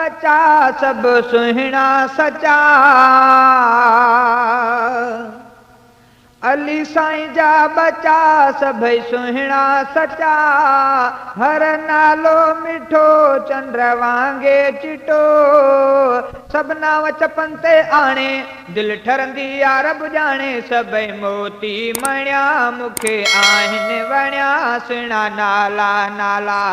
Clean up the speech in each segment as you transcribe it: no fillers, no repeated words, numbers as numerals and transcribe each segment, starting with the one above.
बचा सब सुहिणा सचा। अली साईं जा बचा सभई सुहिणा सचा। हर नालो मिठो चंद्र वांगे चिटो। सबना वचपन ते आणे दिल ठरंदी यारब जाने। सभई मोती मणिया मुखे आहिनि वणिया सुहिणा नाला नाला।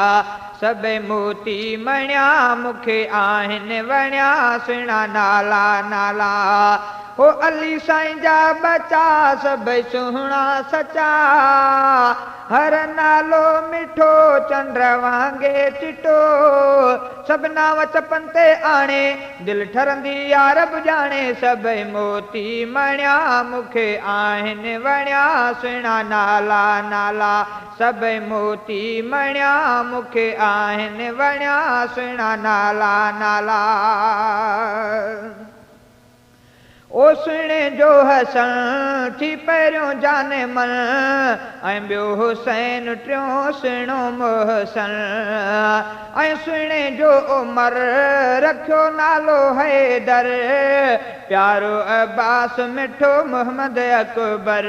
सभई मोती मणिया मुखे आहिनि वणिया सुहिणा नाला नाला। हो अली साईं जा बचा सभई सुहिणा सचा। हर नालो मिठो चंद्र वांगे चिटो। सबना वचपन ते आणे दिल ठरंदी यारब जाने। सभई मोती मणिया मुखे आहिनि वणिया सुहिणा नाला नाला। सभई मोती मणिया मुखे आहिनि वणिया सुहिणा नाला नाला। ओ सुहिणे जो हसन थी पहिरियों जाने मन। ऐं ॿियो हुसैन टियों सुहिणो मोहसन। ऐं सुहिणे जो उमर रखियो नालो हैदर। प्यारो अब्बास मिठो मोहम्मद अकबर।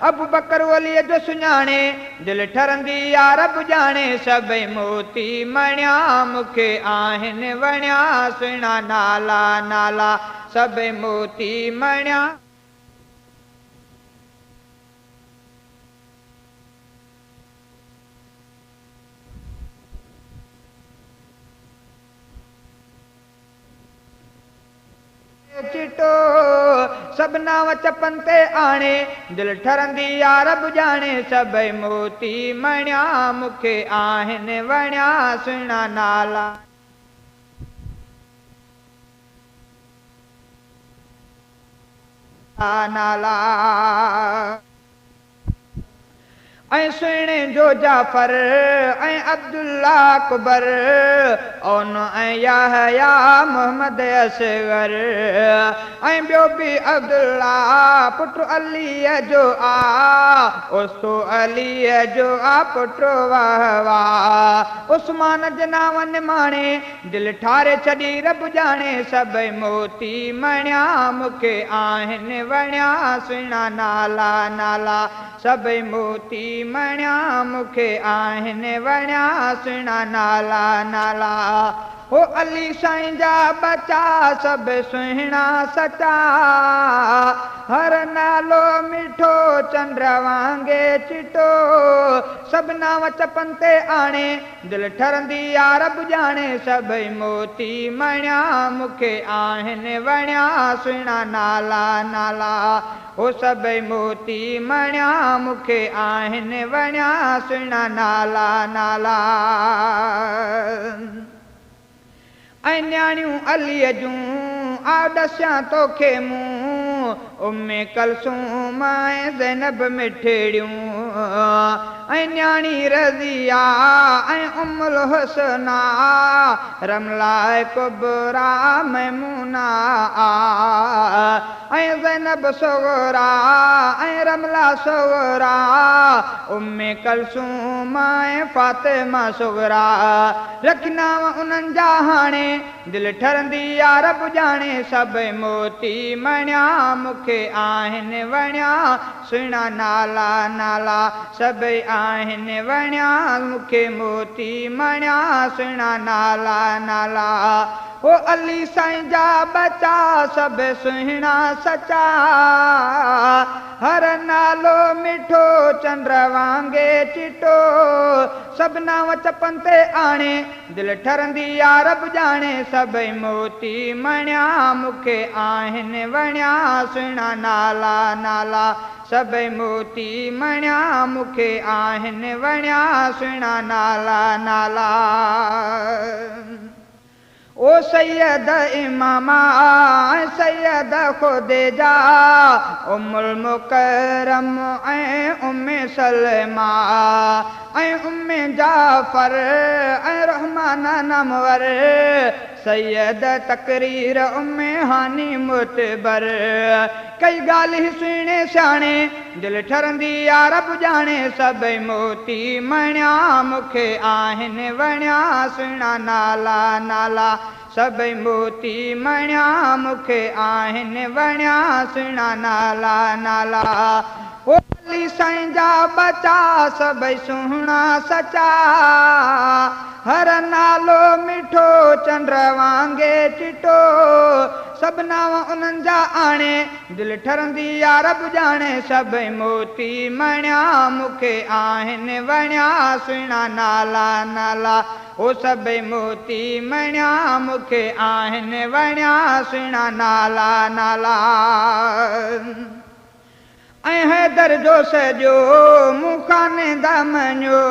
अबू बकर वलीअ जो सुञाणे दिल ठरंदी यारब जाने। सभई मोती मणिया मुखे आहिनि वणिया सुहिणा नाला नाला। सभई मोती मणिया चिटो। सबना वचपन ते आणे दिल ठरंदी यारब जाने। सभई मोती मणिया मुखे आहिनि वणिया सुहिणा नाला नाला। ऐं सुहिणे जो जाफर ऐं अब्दुल्ला अकबर। ओन ऐं याहया मोहम्मद असगर। ऐं ॿियो बि अब्दुल्ला पुटु अलीअ जो आ। ओसो अलीअ जो आ पुटु वाह वाह। उस्मान जे नावनि माणे दिल ठारे छॾी रब जाने। सभई मोती मणिया मुखे आहिनि वणिया सुहिणा नाला नाला। सभई मोती मणिया मुखे आहिनि वणिया सुहिणा नाला नाला। हो अली साईं जा बचा सब सुहिणा सचा। हर नालो मिठो चंद्र वांगे चिटो। सबना वचपन ते आणे दिल ठरंदी यारब जाने। सभई मोती मणिया मुखे आहिनि वणिया सुहिणा नाला नाला। हो सभई मोती मणिया मुखे आहिनि वणिया सुहिणा नाला नाला। ऐं न्याणियूं अलीअ जूं आ ॾसियां तोखे मूं। उम्मे कलसूम ऐं ज़ैनब मिठड़ियूं। ऐं न्याणी रज़िया ऐं उम्मुल हुसना। रमला कुबरा मैमूना आ। ऐं ज़ैनब सोगरा ऐं रमला सोगरा। उम्मे कलसूम ऐं फातिमा सोगरा। रखनाव उन्हनि जा हाणे दिल ठरंदी यारब जाने। सभई मोती मणिया मुखे आहिनि वणिया सुहिणा नाला नाला। सभई आहिनि वणिया मुखे मोती मणिया सुहिणा नाला नाला। हो अली साईं जा बचा सब सुहिणा सचा। हर नालो मिठो चंद्र वांगे चिटो। सबना वचपन ते आणे दिल ठरंदी यारब जाने। सभई मोती मणिया मुखे आहिनि वणिया सुहिणा नाला नाला। सभई मोती मणिया मुखे आहिनि वणिया सुहिणा नाला नाला। ओ सैयद इमामा सैयद खुदेजा। उम्मुल मुकरम ऐं उम्मे सलमा। ऐं उम्मे जाफर ऐं रहमान नमवर। सैयद तकरीर उम्मे हानी मुतबर। कई ॻाल्हि सुहिणे सियाणे दिल ठरंदी यारब जाने। सभई मोती मणिया मुखे आहिनि वणिया सुहिणा नाला नाला। सभई मोती मणिया मूंखे आहिनि वणिया सुहिणा नाला नाला ओ अली साईं जा बचा सभई सुहिणा सचा हर नालो मिठो चंड वांगे चिटो सभना उन्हनि जा आणे दिलि ठरंदी यार रब ॼाणे सभई मोती मणिया मूंखे आहिनि वणिया सुहिणा नाला नाला ओ सभई मोती मणिया मूंखे आहिनि वणिया सुहिणा नाला नाला ऐं हैदर जो सॼो मूंखां नेंदा मञो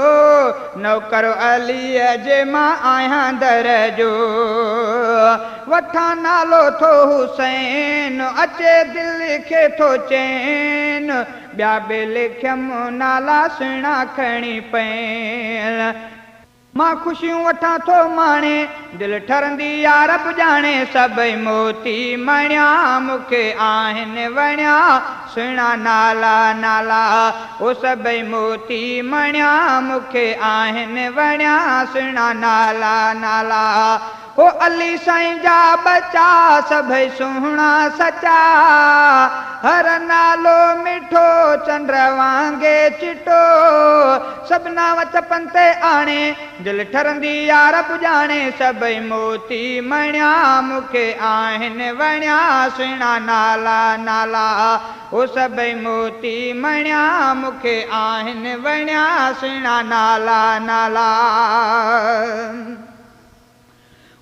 नौकर अलीअ जे मां आहियां दर जो वठां नालो थो हुसैन अचे दिलि खे थो चैन ॿिया बि लिखियमि नाला सुहिणा खणी पैन मां ख़ुशियूं वठां थो माणे दिलि ठरंदी यार रब ॼाणे सभई मोती मणिया मूंखे आहिनि वणिया सुहिणा नाला नाला ओ सभई मोती मणिया मूंखे आहिनि वणिया सुहिणा नाला नाला ओ अली साईं जा बचा सभई सुहिणा सचा हर नालो मिठो चंड वांगे चिटो सभना चपनि ते आणे दिलि ठरंदी यार रब ॼाणे सभई मोती मणिया मूंखे आहिनि वणिया सुहिणा नाला नाला ओ सभई मोती मणिया मूंखे आहिनि वणिया सुहिणा नाला नाला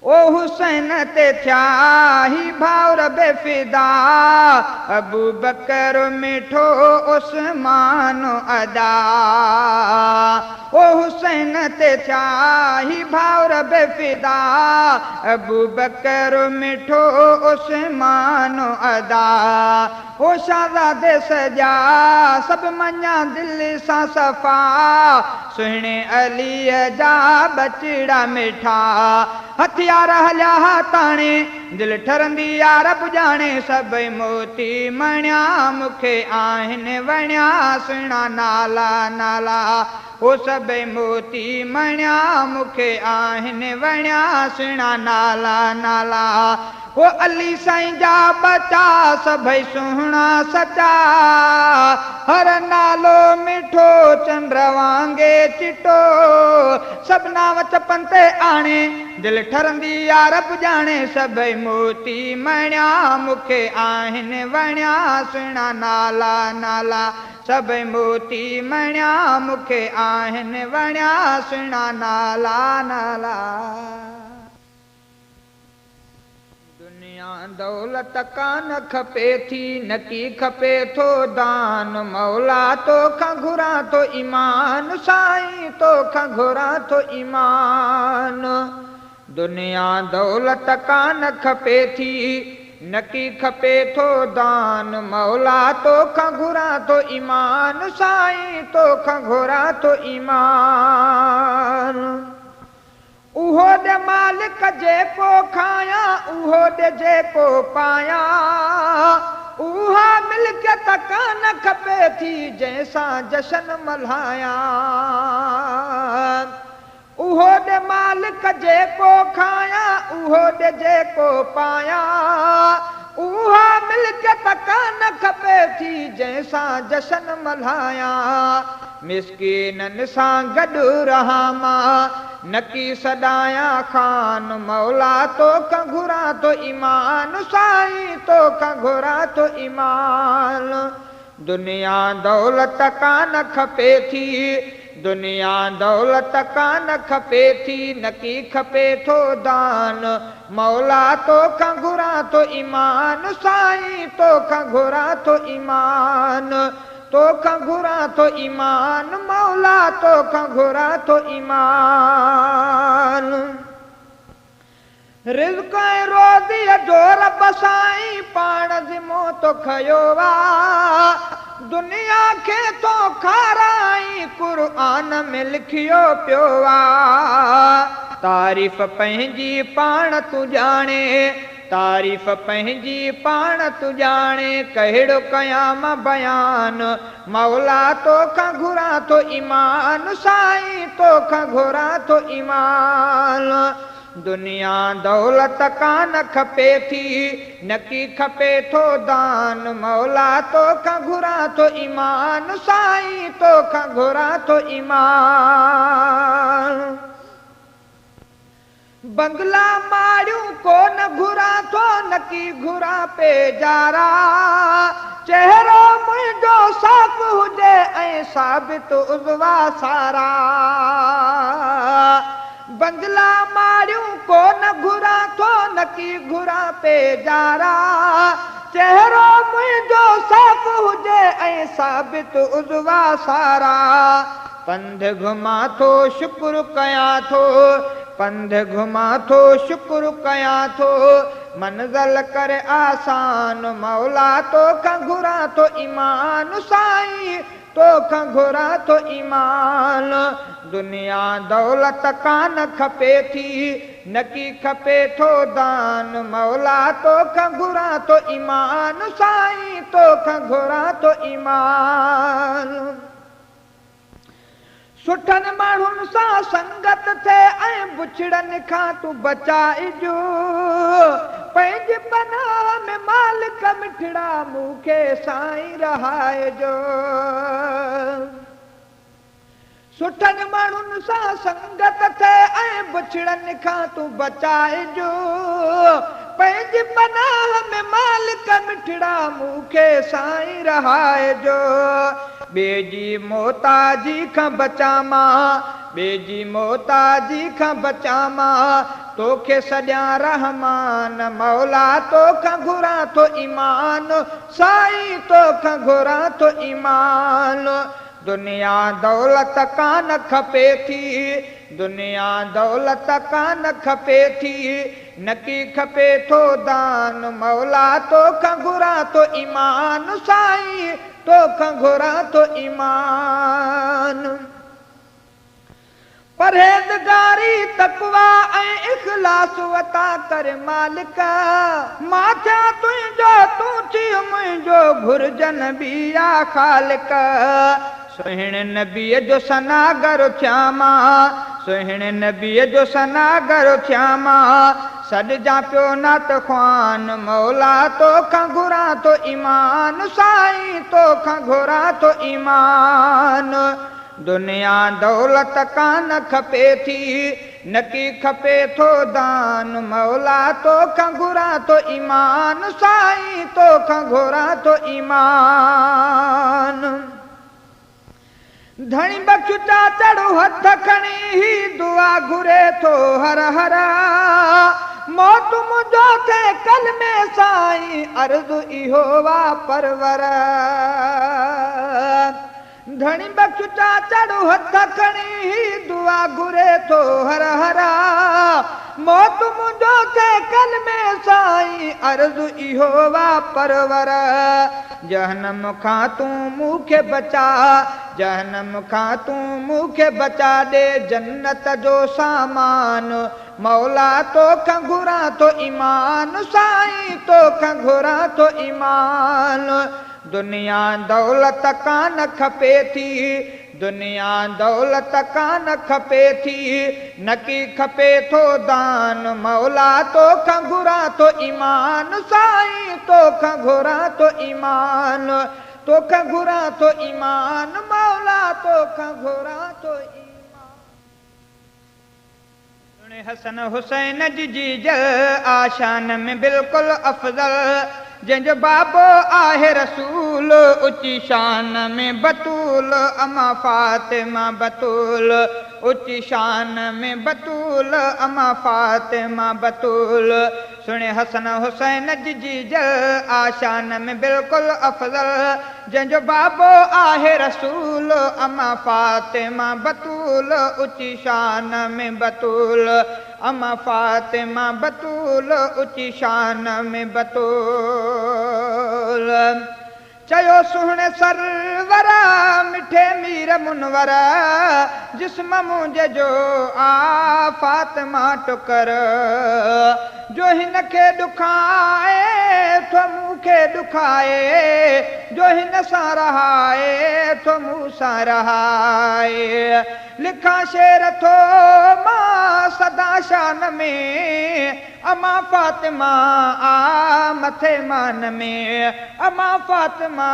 ओ हुसैन ते थिया ही भाउर बेफ़िदा अबू बकर मिठो उस्मान अदा ओ हुसैन ते थिया ही भाउर बेफ़िदा अबू बकर मिठो उस्मान अदा ओ शहज़ादे सजा सभु मञा दिलि सां सफ़ा सुहिणे अलीअ जा बचड़ा मिठा हथियार हलिया ताणे दिलि ठरंदी यार रब ॼाणे सभई मोती मणिया मूंखे आहिनि वणिया सुहिणा नाला नाला ओ सभई मोती मणिया मूंखे आहिनि वणिया सुहिणा नाला नाला ओ अली साईं जा बचा सभई सुहिणा सचा हर नालो मिठो चंड वांगे चिटो सभना चपनि ते आणे दिलि ठरंदी यार रब ॼाणे सभई मोती मणिया मूंखे आहिनि वणिया सुहिणा नाला नाला सभई मोती मणिया मूंखे आहिनि वणिया सुहिणा नाला नाला दुनिया दौलत कान खपे थी नकी खपे थो दान मौला तोखां घुरां थो ईमान साईं तोखां घुरां थो ईमान दुनिया दौलत कान खपे थी नकी खपे थो दान मौला तोखां घुरां थो ईमान साईं तोखां घुरां थो ईमान उहो दे मालिक जेको खाया उहो दे जेको पाया उहा मिल्कियत कान खपे थी जंहिंसां जशन मल्हाया उहो दे मालिक जेको खाया उहो दे जेको पाया उहा मिल्कियत कान खपे थी जंहिंसां जशन मल्हाया मिस्कीननि सां गॾु रहां मां नकी सदाया खान मौला तोखां घुरां थो ईमान साईं तोखां घुरां थो ईमान दुनिया दौलत कान खपे थी दुनिया दौलत कान खपे थी नकी खपे थो दान मौला तोखां घुरां थो ईमान साईं तोखां घुरां थो ईमान तोखां घुरां थो ईमान मौला तोखां घुरां थो ईमान रिज़्क़ ऐं रोज़ीअ जो रब साईं पाण ज़िमो तो खयो आहे दुनिया खे तो खाराई क़ुर्आन में लिखियो पियो आहे तारीफ़ पंहिंजी पाण तूं ॼाणे तारीफ़ पंहिंजी पाण तूं ॼाणे कहिड़ो कयां मां बयान मौला तोखां घुरां थो ईमान साईं तोखां घुरां थो ईमान दुनिया दौलत कान खपे थी नकी खपे थो दान मौला तो खां घुरा थो ईमान साईं तो खां घुरा थो ईमान बंगला माड़ियूं को न घुरा थो नकी घुरा पे जारा चेहरो मुंहिंजो साफ़ हुजे ऐं साबित उज़वा सारा बंगला माड़ियूं को न घुरा थो नकी घुरा पे जारा चेहरो मुंहिंजो साफ़ हुजे ऐं साबित उज़वा सारा पंध घुमा थो शुक्र कयां थो पंध घुमा थो शुक्र कयां थो मंज़िल करे आसान मौला तो खां घुरा थो ईमान साईं तो खां घुरा थो ईमान दुनिया दौलत कान खपे थी नकी खपे थो दान मौला तो खां घुरा थो ईमान साईं तो खां घुरा थो ईमान सुठनि माण्हुनि सां संगत थे ऐं बुछड़नि खां तूं बचाइजो पंहिंजे पनाह में मालिक मिठड़ा मूंखे साईं रहाइजो सुठनि माण्हुनि सां संगत थे ऐं बुछड़नि खां तूं बचाइजो पंहिंजे पनाह में मालिक मिठड़ा मूंखे साईं रहाइजो ॿिए जी मोहताजी खां बचा मां ॿिए जी मोहताजी खां बचा मां तोखे सॼा रहमान मौला तोखां घुरा थो ईमान साईं तोखां घुरा थो ईमान दुनिया दौलत कान खपे थी दुनिया दौलत कान खपे थी नकी खपे थो दान मौला तोखां घुरा थो ईमान साईं तोखां घुरा थो ईमान परहेज़गारी तक़वा ऐं इख़लास वता कर मालिक मां थिया तुंहिंजो तूं थी मुंहिंजो घुर्जन बिया ख़ालिक सुहिणे नबीअ जो सनागर थिया मां सुहिणे नबीअ जो सनागर थिया मां सॾिजां पियो नात ख़्वान मौला तोखां घुरा थो ईमान साईं तोखां घुरा थो ईमान दुनिया दौलत कान खपे थी नकी खपे थो दान मौला तोखां घुरा थो ईमान साईं तोखां घुरा थो ईमान धणी बख्श चाचड़ हथ खणी ही दुआ घुरे थो हर हर मौत मुंहिंजो थे कल में साईं अर्ज़ु इहो वा परवर धणी बख्श चाचड़ हथ खणी ही दुआ घुरे थो हर हर मौत मुंहिंजो थे कल में साईं अर्ज़ु इहो वा परवर जहनम खां तूं मूंखे बचा जहनम खां तूं मूंखे बचा ॾे जन्नत जो सामान मौला तोखां घुरा थो ईमान साईं तोखां घुरा थो ईमान दुनिया दौलत कान खपे थी दुनिया दौलत कान खपे थी नकी खपे थो दान मौला तोखां घुरा थो ईमान साईं तोखां घुरा थो ईमान तोखां घुरा थो ईमान मौला तोखां घुरा थो ईमान हसन हुसैन जी जीजल आशान में बिल्कुलु अफ़ज़ल जंहिंजो बाबो आहे रसूल ऊची शान में बतूल अमा फातिमा बतूल ऊची शान में बतूल अमा फातिमा बतूल सुणे हसन हुसैन जी जीजल आशान में बिल्कुलु अफ़ज़ल जंहिंजो बाबो आहे रसूल अमा फातिमा बतूल ऊची शान में बतूल अमा फातिमा बतूल ऊची शान में बतूल चयो सुहिणे सरवर मिठे मीर मुनवर जिस्म मुंहिंजे जो आ फातिमा टुकर जो हिन खे ॾुखाए थो मूंखे ॾुखाए जो हिन सां रहाए थो मूं सां रहाए लिखा शेर थो मां सदा शान में अमा फातिमा आ मथे मान में अमा फातिमा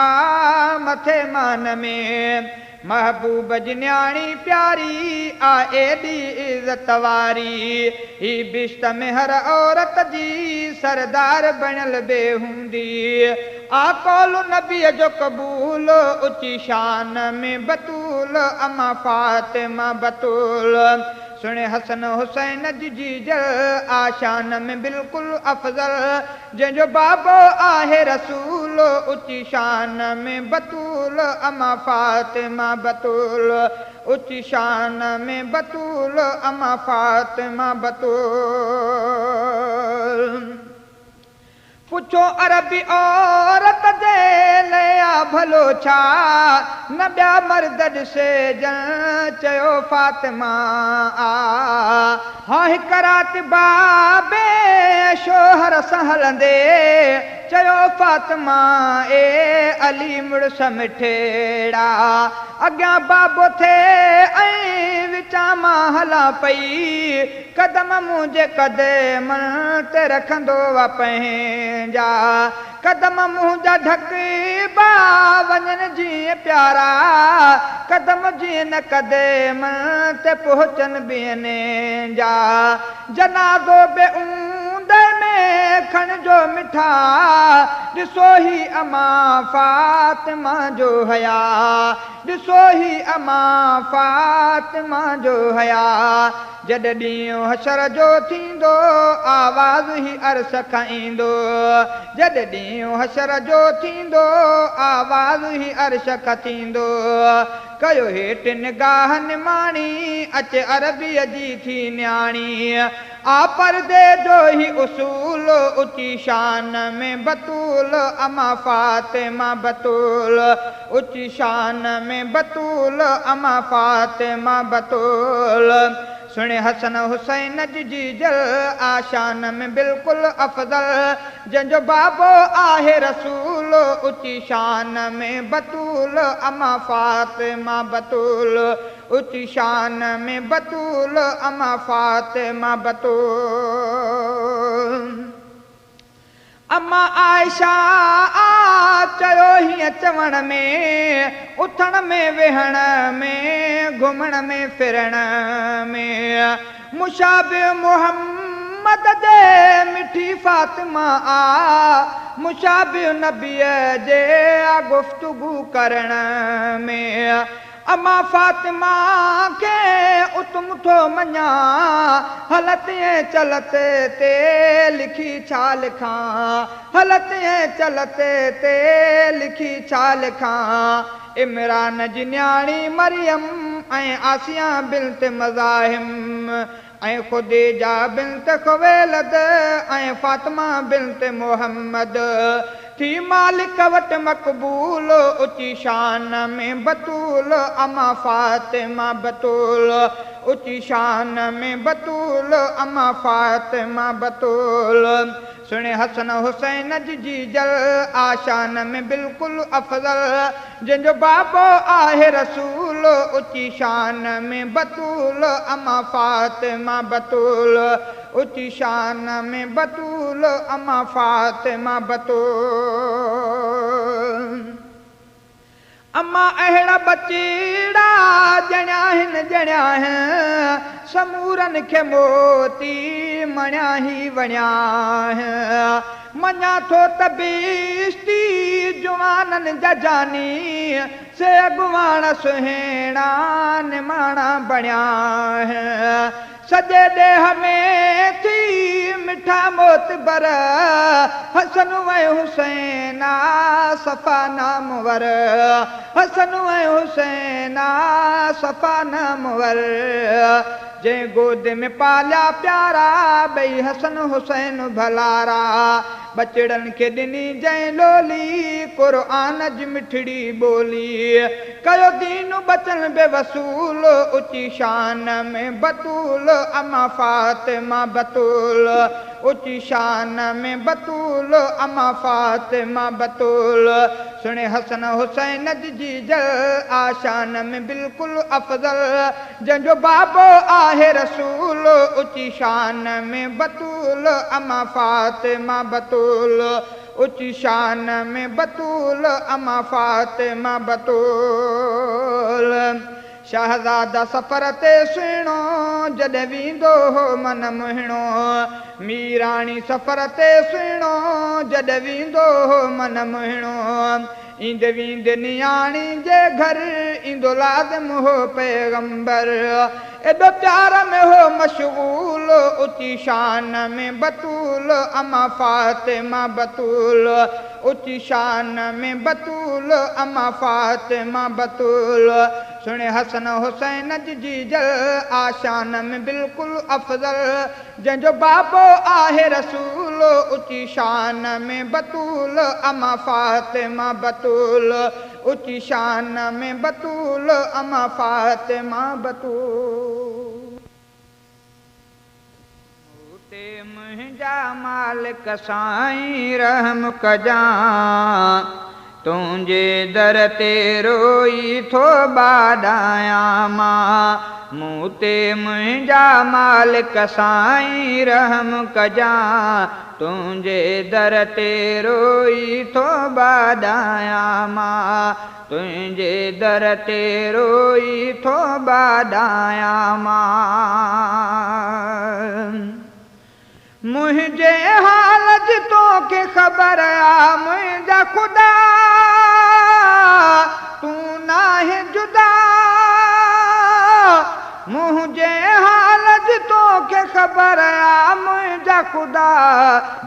आ मथे मान में महबूब जी न्याणी प्यारी आ एडी इज्जत वारी ही बिश्त में हर औरत जी सरदार बनल बेहूंदी आ कौल नबी जो कबूल ऊंची शान में बतूल अमा फातिमा बतूल सुने हसन हुसैन जी जीजल आशान में बिल्कुल अफजल जंहिंजो बाबो आहे रसूल ऊंची शान में बतूल अमा फातिमा बतूल ऊंची शान में बतूल अमा फातिमा बतूल पुछो अरबी औरत जे लया भलो छा न ॿिया मर्द ॾिसे ॼण चयो फातिमा आ हा हिक राति बाबे शोहर सां हलंदे चयो फातिमा ए अली मुड़स मिठेड़ा अॻियां बाबो थे ऐं विचां मां हलां पई कदम मुंहिंजे कदम ते रखंदो वा पंहिंजा कदम मुंहिंजा ढकबा वञनि जीअं प्यारा कदम जीअं न कदम ते पहुचनि ॿियनि जा जनाज़ो बे ऊंदे में खणिजो मिठा ॾिसो ही अमा फातिमा जो हया ॾिसो ही अमा फातिमा जो हया जॾहिं ॾींहुं हशर जो थींदो आवाज़ ही अर्श खां ईंदो जॾहिं ॾींहुं हशर जो थींदो आवाज़ ही अर्श खां थींदो कयो हेठि निगाह निमाणी अचे अरबीअ जी थी न्याणी आ परदे जो ही उसूल ऊंची शान में बतूल अमा फातिमा बतूल ऊंची शान में बतूल अमा फातिमा बतूल सुने हसन हुसैन जी जीजल आशान में बिल्कुल अफजल जंहिंजो बाबो आहे रसूल ऊंची शान में बतूल अमा फातिमा बतूल ऊंची शान में बतूल अमा फातिमा बतूल अम्मा आयशा आ चयो हीअं चवण में उथण में वेहण में घुमण में फिरण में मुशाबिह मोहम्मद जे मिठी फातिमा आ मुशाबिह नबीअ जे आ गुफ्तगू करण में अमा फातिमा के उतम थो मञा हलत ऐं चलत ते लिखी छा लिखां हलत ऐं चलत ते लिखी छा लिखां इमरान जी न्याणी मरियम ऐं आसिया बिन्त मज़ाहिम ऐं ख़ुदीजा बिन्त खुवैलद ऐं फातिमा बिन्त मोहम्मद थी मालिक वटि मक़बूल ऊंची शान में बतूल अमा फातिमा बतूल ऊंची शान में बतूल अमा फातिमा बतूल सुने हसन हुसैन जी जीजल आशान में बिल्कुल अफजल जंहिंजो बाबो आहे रसूल ऊंची शान में बतूल अमा फातिमा बतूल ऊंची शान में बतूल अमा फातिमा बतूल अम्मा अहिड़ा बचीड़ा जणिया आहिनि जणिया आहिनि समूरनि खे मोती मणिया ई वणिया मञा थो त बेइज़्ती जुवाननि जा जानी से अॻुवाण सुहिणा निमाणा बणिया सॼे ॾेह में थी मिठा मोतबर हसन ऐं हुसैना सफ़ा नामवर हसन ऐं हुसैना सफ़ा नामवर जंहिं गोद में पालिया प्यारा ॿई हसन हुसैन भलारा बचड़नि खे ॾिनी जंहिं लोली क़ुर्आन जी मिठड़ी ॿोली कयो दीन बचन बेवसूल ऊंची शान में बतूल अमा फातिमा बतूल ऊंची शान में बतूल अम्मा फातिमा बतूल सुने हसन हुसैन जी जल आशान में बिल्कुल अफजल जंजो बाबो आहे रसूल ऊंची शान में बतूल अम्मा फातिमा बतूल ऊंची शान में बतूल अम्मा फातिमा बतूल शहज़ादा सफ़र ते सुहिणो जॾहिं वींदो हो मन मुहिणो मीराणी सफ़र ते सुहिणो जॾहिं वींदो हो मन मुहिणो ईंदे वींदे नियाणी जे घर ईंदो लाज़िम हो पैगंबर एॾो प्यार में हो मशगूल ऊंची शान में बतूल अम्मा फातिमा बतूल ऊंची शान में बतूल अम्मा फातिमा बतूल सुने हसन हुसैन जी जल आशान में बिल्कुल अफजल जंजो बाबो आहे रसूल ऊंची शान में बतूल अम्मा फातिमा बतूल ऊंची शान में बतूल अम्मा फातिमा बतूल ते मुंहिंजा मालिक साईं रहम कजां तुंहिंजे दर ते रोई थो ॿाॾायां मां मूं ते मुंहिंजा मालिक साईं रहम कजां तुंहिंजे दर ते रोई थो ॿाॾायां मां तुंहिंजे दर ते रोई थो ॿाॾायां मां मुझे हालत तो के खबर आ मुझा खुदा तू ना है जुदा मुझे हालत तो के खबर आ मुझा खुदा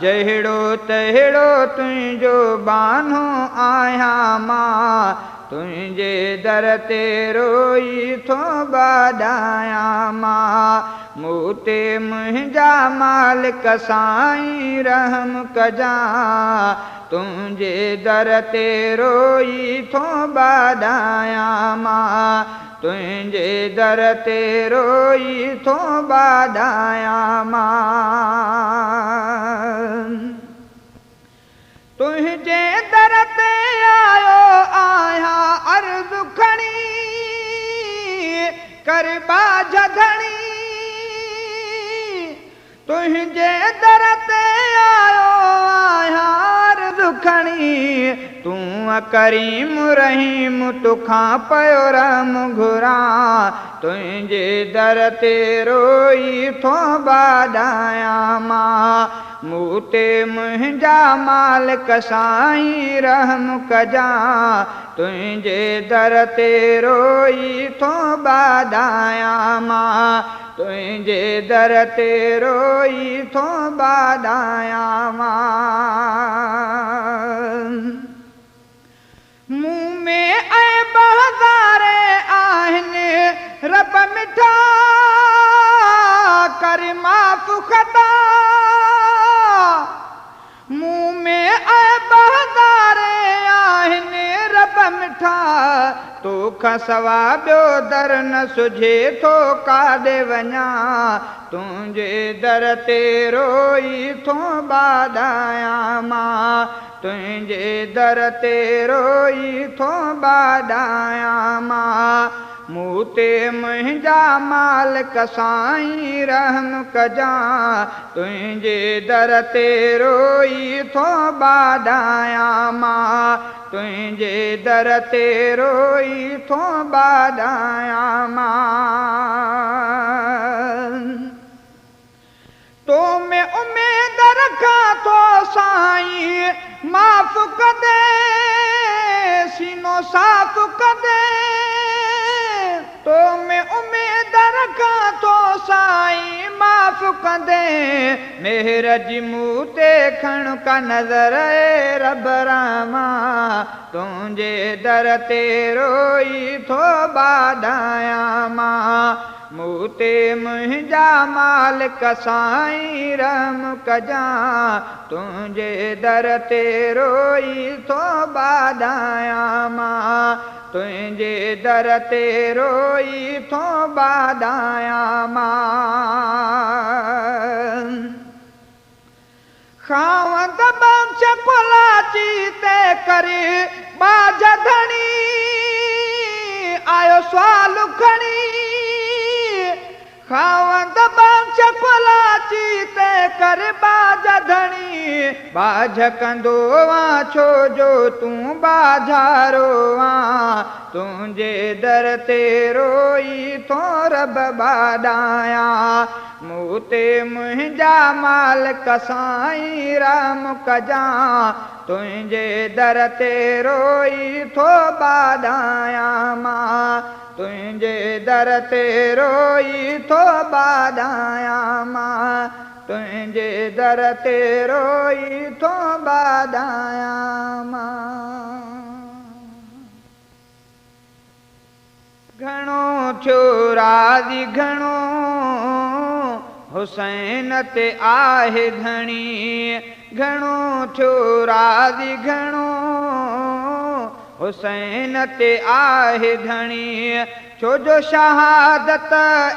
जहिड़ो तहिड़ो तुंहिंजो बानो आया मां तुंहिंजे दर ते रोई थो ॿाॾायां मां मूं ते मुंहिंजा मालिक साईं रहम कजां तुंहिंजे दर ते रोई थो ॿाॾायां मां तुंहिंजे दर ते रोई थो ॿाॾायां मां तुंहिंजे दर ते आयो आहियां अर्ज़ु खणी कर बाझ धणी तुंहिंजे दर ते आयो आहियां अर्ज़ु खणी तूं करीम रहीम तोखां पयो रहम घुरां तुंहिंजे दर ते रोई थो ॿाॾायां मां मूं ते मुंहिंजा मालिक साईं रहम कजां तुंहिंजे दर ते रोई थो ॿाॾायां मां तुंहिंजे दर ते रोई थो ॿाॾायां मां मुंह में ऐब हज़ारे आहिनि रब मिठा कर माफ़ खता मुंह में ऐब हज़ारे आहिनि रब मिठा तोखां सवा ॿियो दर न सुझे थो काॾे वञां तुंहिंजे दर ते रोई थो ॿाॾायां मां तुंहिंजे दर ते रोई थो ॿाॾायां मां मूं ते मुंहिंजा मालिक साईं रहम कजां तुंहिंजे दर ते रोई थो ॿाॾायां मां तुंहिंजे दर ते रोई थो ॿाॾायां मां तो में उमेद रखां थो साईं माफ़ कदे सीनो साफ़ कदे तो में उमेद रखां थो साईं माफ़ कंदे मेहर जी मूं ते खण का नज़र रब रामा तुंहिंजे दर ते रोई थो ॿाॾायां मां मूं ते मुंहिंजा मालिक साईं रहम कजां तुंहिंजे दर ते रोई थो ॿाॾायां मां तुंहिंजे दर ते रोई थो ॿाॾायां मां खावंद बंश कोलाची ते करे बाज धणी आयो स्वाल खणी खावंद बंश कोलाची ते करे बाज धणी बाज कंदो वा छो जो तू बाजारो वा तुझे दर ते रोई तो रब बाडाया मूते मुंहिंजा मालिक साईं राम कजा तुझे दर ते रोई थो बाडाया मां तुझे दर ते रोई थो बाडाया मां तुझे दर ते रोई थो बाडाया मां घणो थियो राज़ी घणो हुसैन ते आहे धणी घणो थियो राज़ी घणो हुसैन ते आहे धणी छो जो शहादत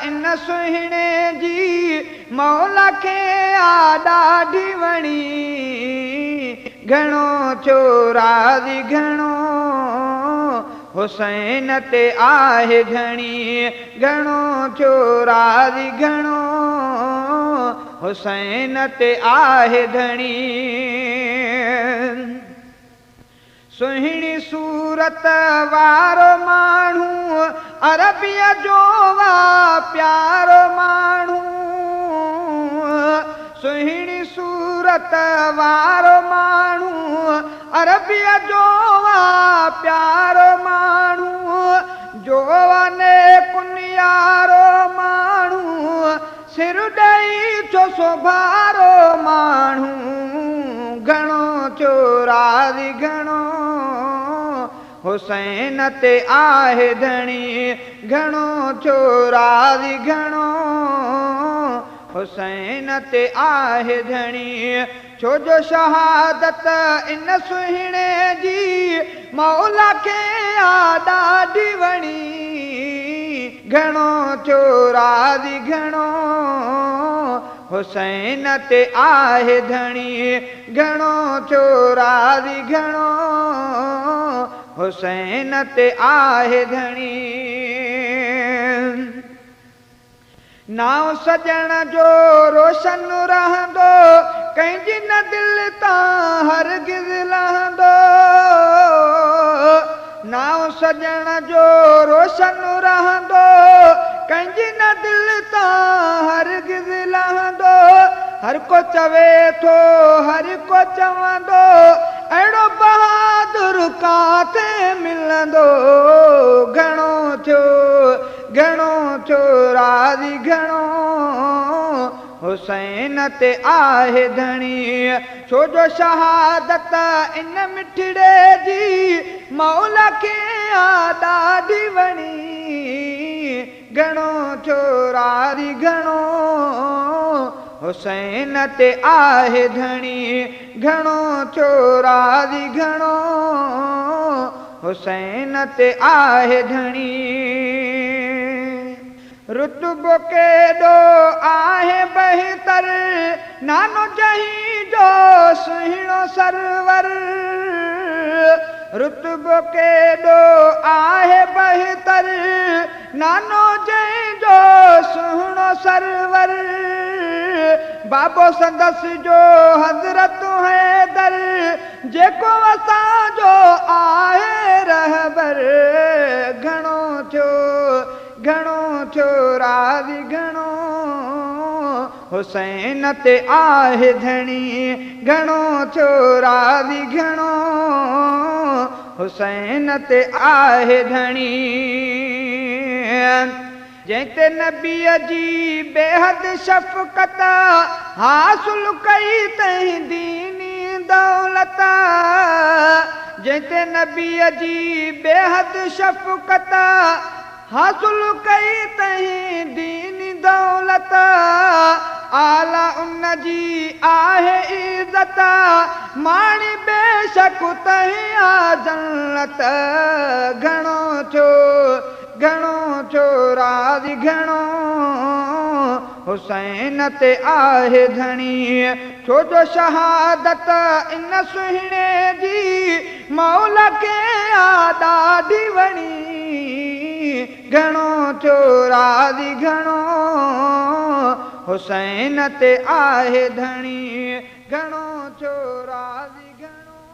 इन सुहिणे जी मौला खे आ ॾाढी वणी घणो थियो राज़ी घणो हुसैन ते आहे धणी घणो थियो राज़ी घणो हुसैन ते आहे धणी सुहिणी सूरत वारो माण्हू अरबीअ जो वा प्यारो माण्हू सुहिणी सूरत वारो माण्हू अरबीअ जो वा प्यारो माण्हू जो वने कुनियारो माण्हू सिर ॾेई छो सोभारो माण्हू घणो थियो राज़ी घणो हुसैन ते आहे धणी घणो थियो राज़ी घणो हुसैन ते आहे धणी छो जो शहादत इन सुहिणे जी मौला खे आ ॾाढी वणी घणो थियो राज़ी घणो हुसैन ते आहे धणी घणो थियो राज़ी घणो हुसैन ते आहे धणी नाव सजण जो रोशन रहंदो कंहिंजी न दिलि तां हरगिज़ लहंदो नाव सजण जो रोशन रहंदो कंहिंजी न दिलि तां हरगिज़ लहंदो हर को चवे थो हर को चवंदो अहिड़ो बहादुर काथे मिलंदो घणो थियो राज़ी घणो हुसैन ते आहे धणी छो जो शहादत इन मिठड़े जी मौला खे आ ॾाढी वणी घणो थियो राज़ी घणो हुसैन ते आहे धणी घणो थियो राज़ी घणो हुसैन ते आहे धणी रुतबो केॾो आहे बहितर नानो जहीं जो सुहिणो सरवर रुतबो केॾो आहे बहितर नानो जहीं जो सुहिणो सरवर बाबो संदसि जो हज़रत हैदर जेको असांजो आहे रहबर घणो थियो राज़ी घणो हुसैन ते आहे धणी घणो थियो राज़ी घणो हुसैन ते आहे धणी जंहिं नबीअ जी बेहद शफ़क़त हासिल कई तंहिं दीनी दौलत जंहिं नबीअ जी बेहद शफ़क़त हासिल कई तंहिं दीनी दौलत आला उन जी आहे इज़त माणी बेशक तंहिं आ जन्नत घणो थियो राज़ी घणो हुसैन ते आहे धणी छो जो शहादत इन सुहिणे जी मौला के ॾाढी वणी घणो थियो राज़ी घणो हुसैन ते आहे धणी घणो थियो राज़ी घणो